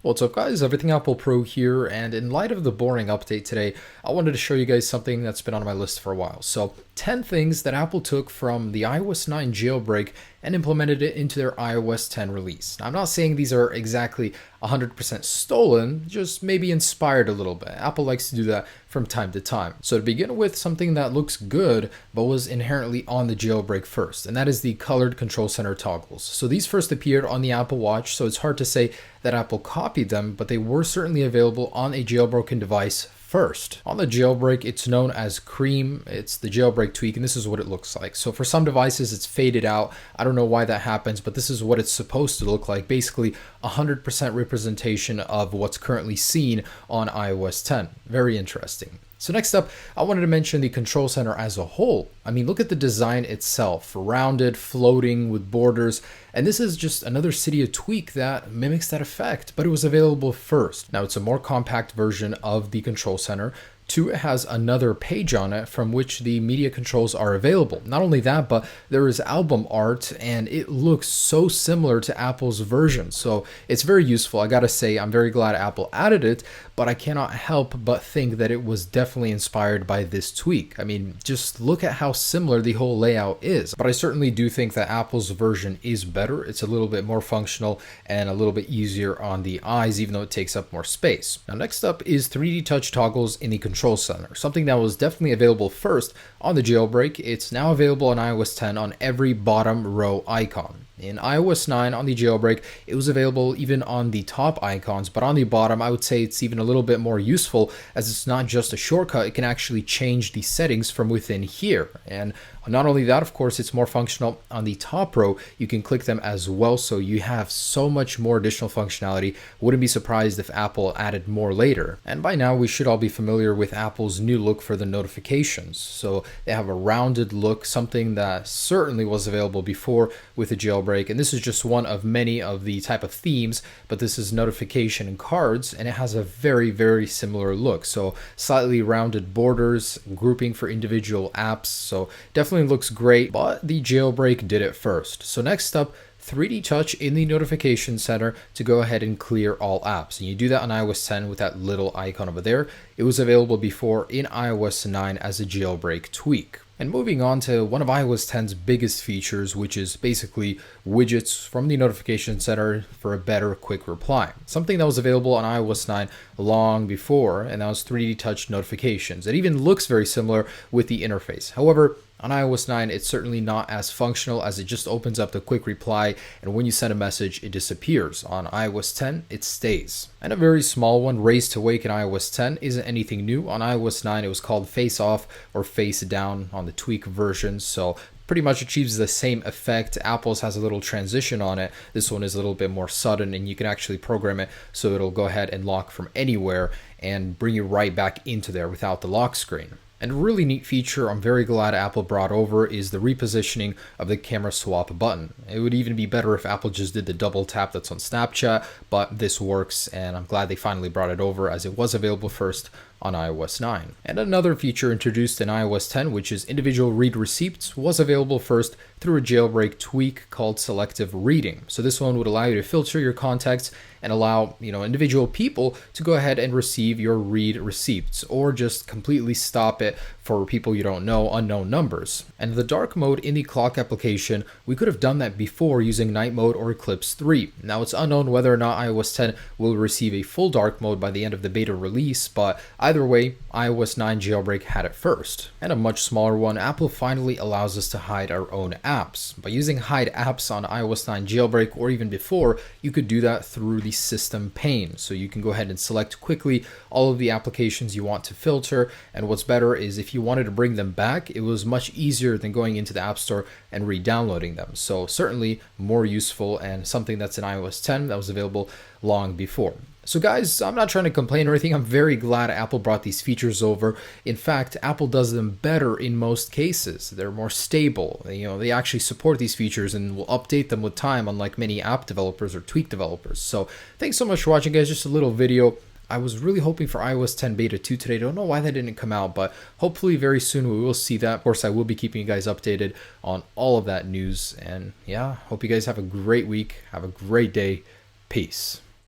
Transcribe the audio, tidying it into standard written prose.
What's up guys, Everything Apple Pro here, and in light of the boring update today, I wanted to show you guys something that's been on my list for a while. So 10 things that Apple took from the iOS 9 jailbreak and implemented it into their iOS 10 release. Now, I'm not saying these are exactly 100% stolen, just maybe inspired a little bit. Apple likes to do that from time to time. So to begin with, something that looks good but was inherently on the jailbreak first, and that is the colored control center toggles. So these first appeared on the Apple Watch, so it's hard to say that Apple copied them, but they were certainly available on a jailbroken device first. On the jailbreak, it's known as cream. It's the jailbreak tweak, and this is what it looks like. So for some devices, it's faded out. I don't know why that happens, but this is what it's supposed to look like. Basically, 100% representation of what's currently seen on iOS 10. Very interesting. So next up, I wanted to mention the control center as a whole. I mean, look at the design itself, rounded, floating with borders, and this is just another Cydia tweak that mimics that effect, but it was available first. Now it's a more compact version of the control center. 2, it has another page on it from which the media controls are available. Not only that, but there is album art and it looks so similar to Apple's version. So it's very useful. I gotta say, I'm very glad Apple added it, but I cannot help but think that it was definitely inspired by this tweak. I mean, just look at how similar the whole layout is. But I certainly do think that Apple's version is better. It's a little bit more functional and a little bit easier on the eyes, even though it takes up more space. Now, next up is 3D touch toggles in the control center, something that was definitely available first on the jailbreak. It's now available on iOS 10 on every bottom row icon. In iOS 9 on the jailbreak, it was available even on the top icons, but on the bottom, I would say it's even a little bit more useful as it's not just a shortcut, it can actually change the settings from within here. And not only that, of course, it's more functional on the top row. You can click them as well, so you have so much more additional functionality. Wouldn't be surprised if Apple added more later. And by now, we should all be familiar with Apple's new look for the notifications. So they have a rounded look, something that certainly was available before with the jailbreak. And this is just one of many of the type of themes, but this is notification and cards, and it has a very, very similar look. So slightly rounded borders, grouping for individual apps. So definitely looks great, but the jailbreak did it first. So next up, 3D touch in the notification center to go ahead and clear all apps. And you do that on iOS 10 with that little icon over there. It was available before in iOS 9 as a jailbreak tweak. And moving on to one of iOS 10's biggest features, which is basically widgets from the notification center for a better quick reply. Something that was available on iOS 9 long before, and that was 3D touch notifications. It even looks very similar with the interface. However, on iOS 9, it's certainly not as functional as it just opens up the quick reply, and when you send a message, it disappears. On iOS 10, it stays. And a very small one, raise to wake in iOS 10, isn't anything new. On iOS 9, it was called face off or face down on the tweak version, so pretty much achieves the same effect. Apple's has a little transition on it. This one is a little bit more sudden, and you can actually program it so it'll go ahead and lock from anywhere and bring you right back into there without the lock screen. And a really neat feature I'm very glad Apple brought over is the repositioning of the camera swap button. It would even be better if Apple just did the double tap that's on Snapchat, but this works, and I'm glad they finally brought it over as it was available first on iOS 9. And another feature introduced in iOS 10, which is individual read receipts, was available first through a jailbreak tweak called Selective Reading. So this one would allow you to filter your contacts and allow, individual people to go ahead and receive your read receipts, or just completely stop it for people you don't know, unknown numbers. And the dark mode in the clock application, we could have done that before using night mode or Eclipse 3. Now it's unknown whether or not iOS 10 will receive a full dark mode by the end of the beta release, but either way, iOS 9 jailbreak had it first. And a much smaller one, Apple finally allows us to hide our own apps. By using hide apps on iOS 9 jailbreak or even before, you could do that through the system pane. So you can go ahead and select quickly all of the applications you want to filter. And what's better is if you wanted to bring them back, it was much easier than going into the App Store and re-downloading them. So certainly more useful and something that's in iOS 10 that was available long before. So guys, I'm not trying to complain or anything. I'm very glad Apple brought these features over. In fact, Apple does them better in most cases. They're more stable. They actually support these features and will update them with time, unlike many app developers or tweak developers. So thanks so much for watching, guys. Just a little video. I was really hoping for iOS 10 Beta 2 today. Don't know why that didn't come out, but hopefully very soon we will see that. Of course, I will be keeping you guys updated on all of that news. And yeah, hope you guys have a great week. Have a great day. Peace.